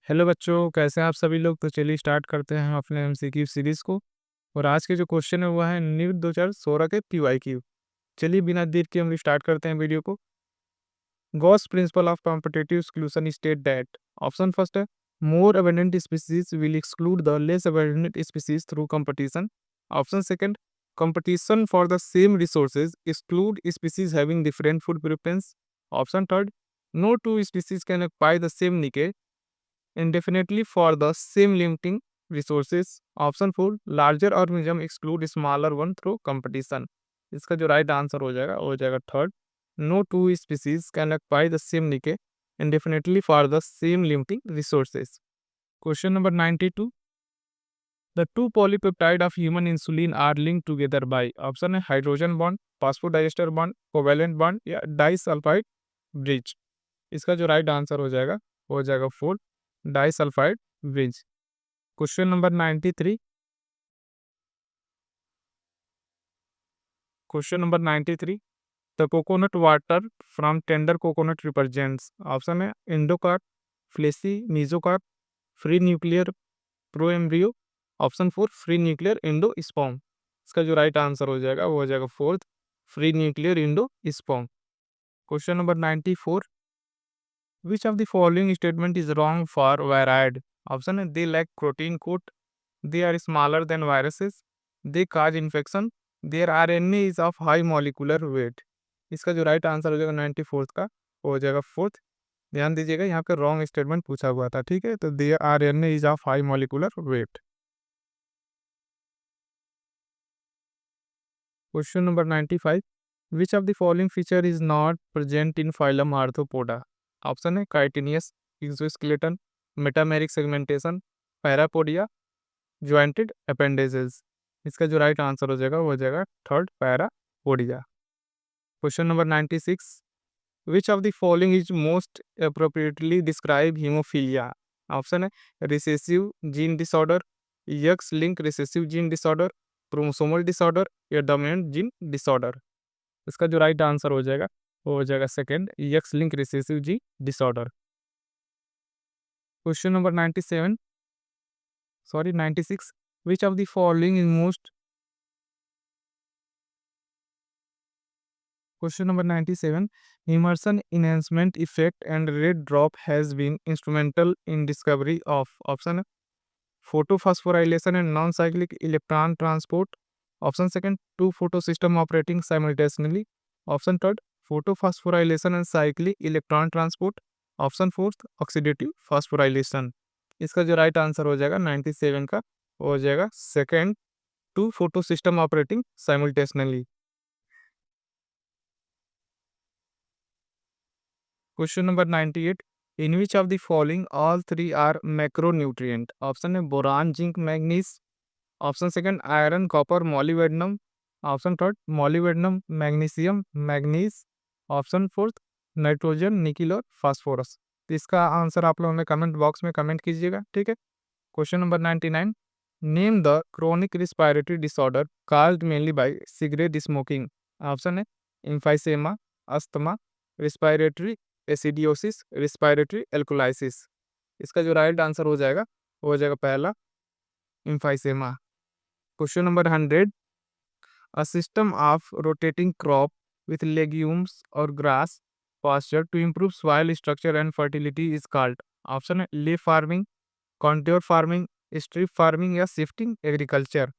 Hello बच्चों, कैसे हैं आप सभी लोग। तो चलिए स्टार्ट करते हैं अपने एमसीक्यू सीरीज को। और आज के जो क्वेश्चन है वो है नीट 2016 के पीवाईक्यू। चलिए बिना देर के हम स्टार्ट करते हैं वीडियो को। Gause principle of competitive exclusion state that option first है more abundant species will exclude the less abundant species through competition. Option second competition for the same resources exclude species having different food preference. Option third no two species can occupy the same niche indefinitely for the same limiting resources. Option 4 larger organism exclude smaller one through competition. इसका जो right answer हो जाएगा वो हो जाएगा third no two species can occupy the same niche indefinitely for the same limiting resources. Question number 92 the two polypeptide of human insulin are link together by. Option है hydrogen bond, phosphodiester bond, covalent bond या disulphide bridge. इसका जो right answer हो जाएगा वो हो जाएगा fourth disulphide bridge. Question number 93 question number 93 the coconut water from tender coconut represents. Option है endocarp, fleshy, mesocarp, free nuclear proembryo. Option 4 free nuclear endosperm. इसका जो राइट आंसर हो जाएगा वो हो जाएगा fourth free nuclear endosperm. Question number 94 which of the following statement is wrong for viroid. Option है they lack protein coat, they are smaller than viruses, they cause infection, their RNA is of high molecular weight। इसका जो right answer हो जाएगा 94th का वो हो जाएगा fourth. ध्यान दीजिएगा यहाँ पे रॉन्ग स्टेटमेंट पूछा हुआ था, ठीक है। तो there RNA is of high molecular weight. Question number 95 which of the following feature is not present in phylum Arthropoda. Option है chitinous, exoskeleton, metameric segmentation, parapodia, jointed appendages. इसका जो राइट आंसर हो जाएगा वो हो जाएगा third parapodia. Question number 96 which of the following is most appropriately describe haemophilia. Option है recessive gene disorder, X linked recessive gene disorder, chromosomal disorder या dominant gene disorder. इसका जो राइट आंसर हो जाएगा वो हो जाएगा second x linked recessive gene disorder. Question number 96 which of the following is most Question number 97 immersion enhancement effect and red drop has been instrumental in discovery of option photophosphorylation and non-cyclic electron transport. Option second 2 photosystem operating simultaneously. Option third photophosphorylation and cyclic electron transport. Option fourth oxidative phosphorylation. इसका जो right answer हो जाएगा 97 का वो हो जाएगा second two photo system operating simultaneously. Question number 98 in which of the following all three are macronutrient. Option है boron, zinc, manganese. Option second iron, copper, molybdenum. Option third molybdenum, magnesium, manganese. Option fourth nitrogen, nickel और phosphorus. तो इसका answer आप लोगों ने comment box में comment कीजिएगा, ठीक है। Question number 99 name the chronic respiratory disorder caused mainly by cigarette smoking. Option है इम्फाइसेमा, अस्थमा, रिस्पायरेटरी एसिडियोसिस, रिस्पायरेटरी एल्कोलाइसिस। इसका जो राइट आंसर हो जाएगा वो हो जाएगा पहला emphysema. Question number 100 a system of rotating crop with legumes और grass pasture to improve soil structure and fertility is called. Option है leaf farming, contour farming, strip farming या शिफ्टिंग एग्रीकल्चर।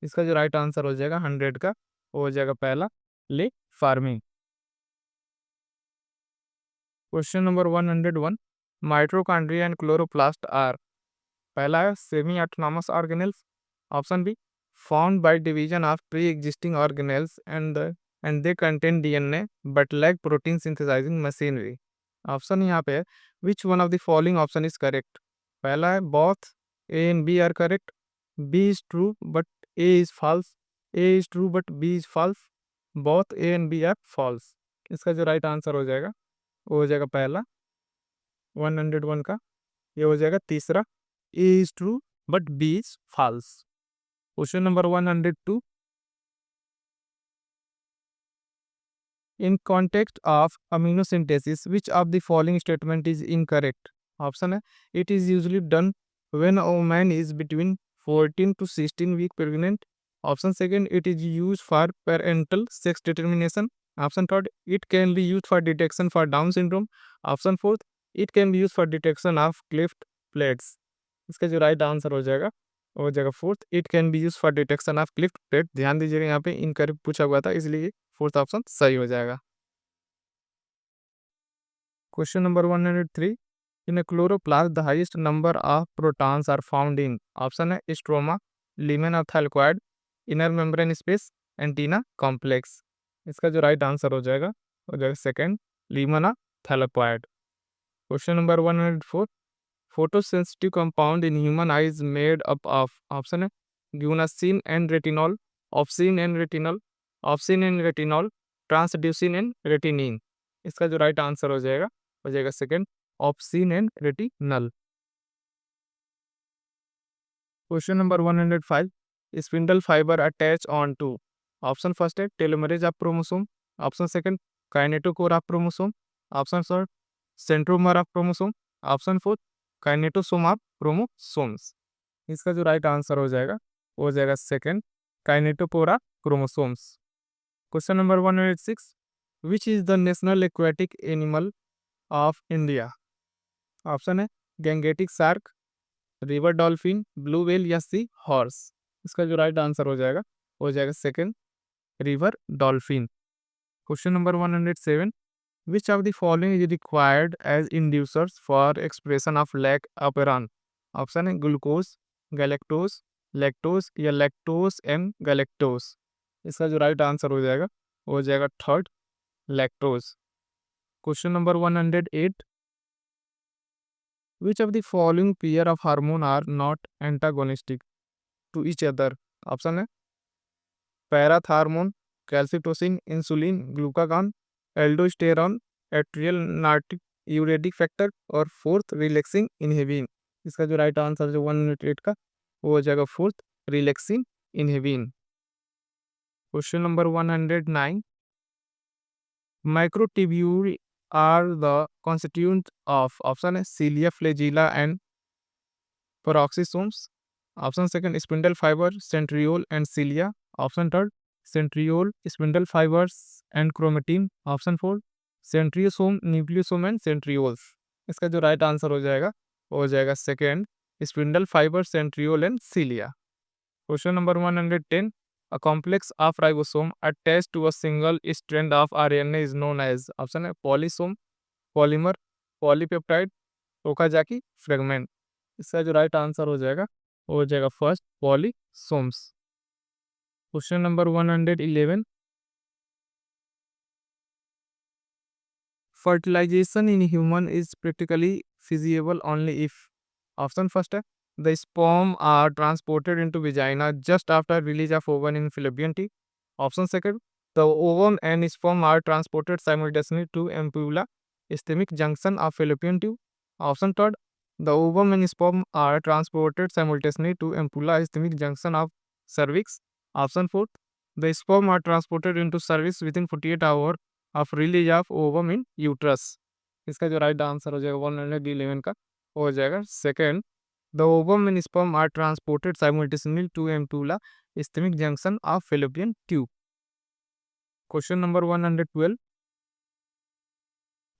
इसका जो राइट आंसर हो जाएगा 100 का वो हो जाएगा पहला leaf farming. Question number 101 mitochondria and chloroplast are. पहला है semi autonomous organelles. Option B found by division of pre existing organelles and they contain DNA but lack protein synthesising machinery. Option यहाँ पे है which one of the following option is correct. पहला है both A and B are correct, B is true but A is false, A is true but B is false, both A and B are false. इसका जो right answer हो जाएगा वो हो जाएगा पहला 101 का ये हो जाएगा तीसरा A is true but B is false. Question number 102 in context of amino synthesis which of the following statement is incorrect. Option है it is usually done when a woman is between 14 to 16 week pregnant. Option second it is use for parental sex determination. Option third it can be use for detection for Down syndrome. Option fourth it can be use for detection of Clift plates. इसका जो right answer हो जाएगा fourth it can be use for detection of Clift plate. ध्यान दीजिएगा यहाँ पे incorrect पूछा हुआ था, इसलिए फोर्थ ऑप्शन सही हो जाएगा। Question number 103, in a chloroplast the highest number of protons are found in। Option है stroma, lumen of thylakoid, inner membrane space, antenna complex. इसका जो राइट आंसर हो जाएगा second, lumen of thylakoid. Question number 104, photosensitive compound in human eye is made up of. Option है guanosine and retinol, opsin and retinol, opsin and retinol, transducin and retinene. इसका जो right answer हो जाएगा second, opsin and retinal. Question number 105, spindle fibre attach on to. Option first है telomerase of chromosome, option second kinetochore of chromosome, option third centromere of chromosome, option fourth kinetosome of chromosomes. इसका जो right answer हो जाएगा second, kinetochore of chromosomes. Question number 106, which is the national aquatic animal of India. Option है Gangetic shark, river dolphin, blue whale या sea horse. इसका जो right answer हो जाएगा second, river dolphin. Question number 107, which of the following is required as inducers for expression of lac operon. Option है glucose, galactose, lactose या lactose and galactose. इसका जो right answer हो जाएगा third, lactose. Question number 108, which of the following pair of hormone are not antagonistic to each other। Option है parathormone, calcitonin, insulin, glucagon, aldosterone, atrial natriuretic factor और fourth relaxin inhibin. इसका जो right answer जो 108 का वो हो जाएगा fourth, relaxin inhibin. Question number 109, microtubule are the constituent of. Option है cilia, flagella and peroxisomes। Option second spindle fibre, centriole and cilia. Option third centriole, spindle fibres and chromatin. Option four centrosome, nucleosome and centrioles. इसका जो right answer हो जाएगा second, spindle fibre, centriole and cilia. Question number 110, a complex of ribosome attached to a single strand of RNA is known as। Option है polysome, polymer, polypeptide, Okazaki fragment. इसका जो right answer हो जाएगा first, polysomes. Question number 111, fertilisation in human is practically feasible only if। Option first है the sperm are transported into vagina just after release of ovum in fallopian tube. Option second the ovum and sperm are transported simultaneously to ampulla isthmic junction of fallopian tube. Option third the ovum and sperm are transported simultaneously to ampulla ischemic junction of cervix। Option 4, the sperm are transported into cervix within 48 hours of release of ovum in uterus। इसका जो right answer हो जाएगा 111 का हो जाएगा second, the ovum and sperm are transported simultaneously to ampulla ischemic junction of fallopian tube। Question number 112,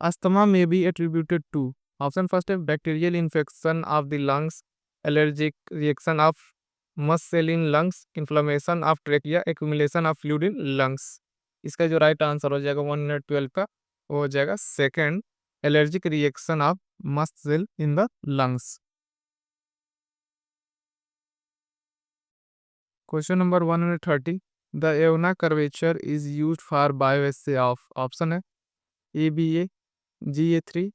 asthma may be attributed to। Option first है bacterial infection of the lungs, allergic reaction of mast cell in lungs, inflammation of trachea, accumulation of fluid in lungs. इसका जो right answer हो जाएगा 112 का वो हो जाएगा second, allergic reaction of mast cell in the lungs. Question number 130, the Avena curvature is used for bioassay of. Option है ABA, GA3,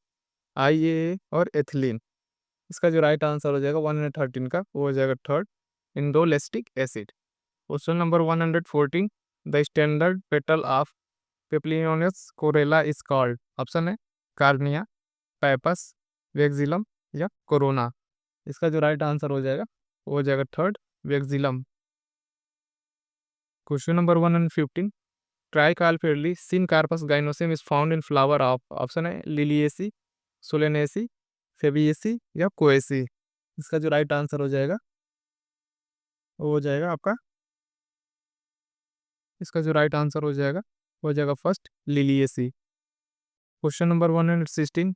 IAA और एथिलीन। इसका जो राइट आंसर हो जाएगा 113 का वो हो जाएगा third, indoleacetic acid. Question number 114, the standard petal of papilionaceous corolla is called. Option है कार्निया, पैपस, वेक्सिलम या कोरोना। इसका जो राइट आंसर वो हो जाएगा third, vexillum. Question number 115, tricarpellary syncarpous gynoecium is found in flower of. Option है Liliaceae, Solanaceae, Fabaceae या Poaceae. इसका जो राइट आंसर हो जाएगा वो हो जाएगा आपका, इसका जो राइट आंसर हो जाएगा first Liliaceae. Question number 116,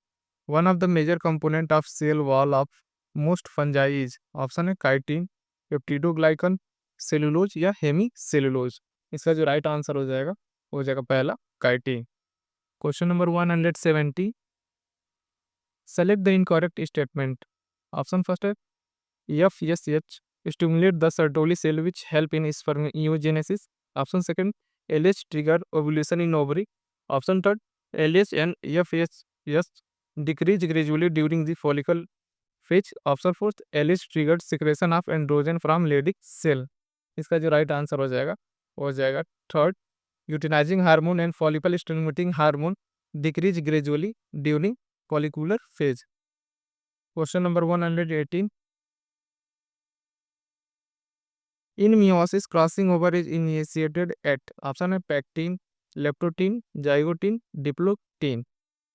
one of the major component of cell wall of most fungi is, option है काइटिन, पेप्टिडोग्लाइकन, सेलुलोज या हेमी सेलुलोज। इसका जो राइट आंसर हो जाएगा पहला chitin. Question number 170, select the incorrect statement. Option first है FSH stimulate the Sertoli cell which help in spermiogenesis. Option second, LH trigger ovulation in ovary. Option third, LH and FSH decrease gradually during the follicle phase. Option fourth, LH triggered secretion of androgen from Leydig cell. इसका जो right answer हो जाएगा third, luteinising hormone and follicle stimulating hormone decrease gradually during follicular phase. Question number 118, in meiosis crossing over is initiated at, option है pachytene, leptotene, zygotene, diplotene.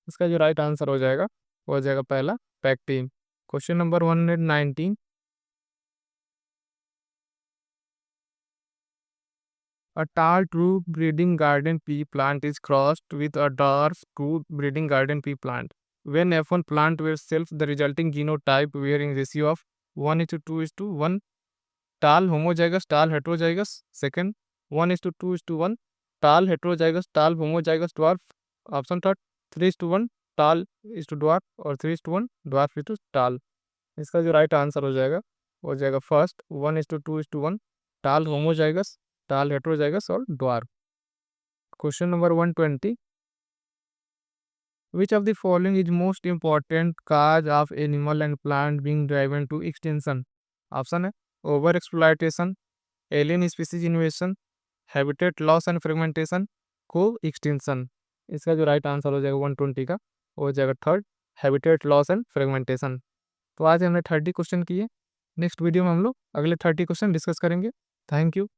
इसका जो right answer हो जाएगा पहला pachytene. Question number 119, a tall true breeding garden pea plant is crossed with a dwarf true breeding garden pea plant. When F1 plant were self, the resulting genotype were in ratio of 1:2:1. Tall homozygous, tall heterozygous. Second, 1:2:1. Tall heterozygous, tall homozygous dwarf. Option third, 3:1. Tall is to dwarf और 3:1 dwarf is to tall। इसका जो right answer हो जाएगा first 1:2:1, टाल homozygous, tall heterozygous और dwarf. Question number 120, which of the following is most important cause of animal and plant being driven to extinction. Option है over exploitation, alien species invasion, habitat loss and fragmentation, coextinction. इसका जो right answer हो जाएगा 120 का हो जाएगा third, habitat loss and fragmentation. तो आज हमने 30 क्वेश्चन किए। नेक्स्ट वीडियो में हम लोग अगले 30 क्वेश्चन डिस्कस करेंगे। Thank you.